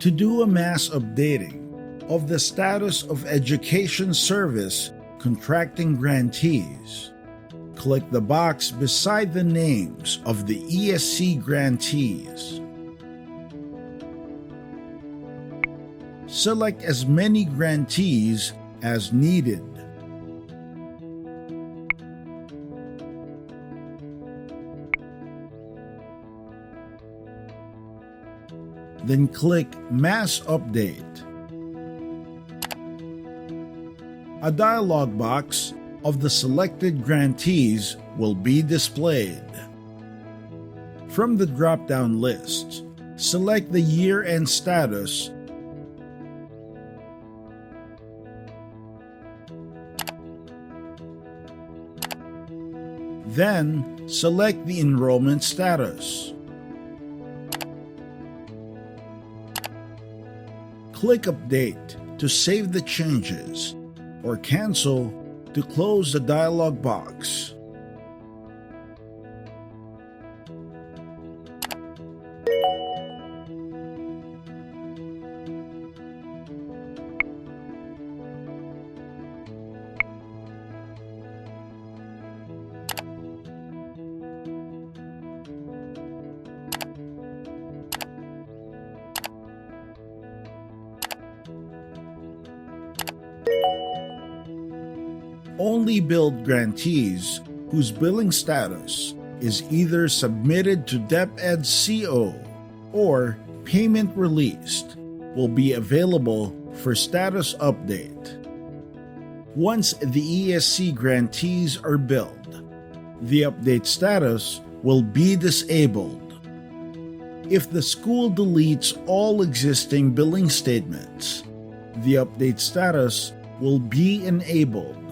To do a mass updating of the status of education service contracting grantees, click the box beside the names of the ESC grantees. Select as many grantees as needed. Then click Mass Update. A dialog box of the selected grantees will be displayed. From the drop-down list, select the year-end status then select the enrollment status. Click Update to save the changes, or Cancel to close the dialog box. Only billed grantees whose billing status is either submitted to DepEd's CO or payment released will be available for status update. Once the ESC grantees are billed, the update status will be disabled. If the school deletes all existing billing statements, the update status will be enabled.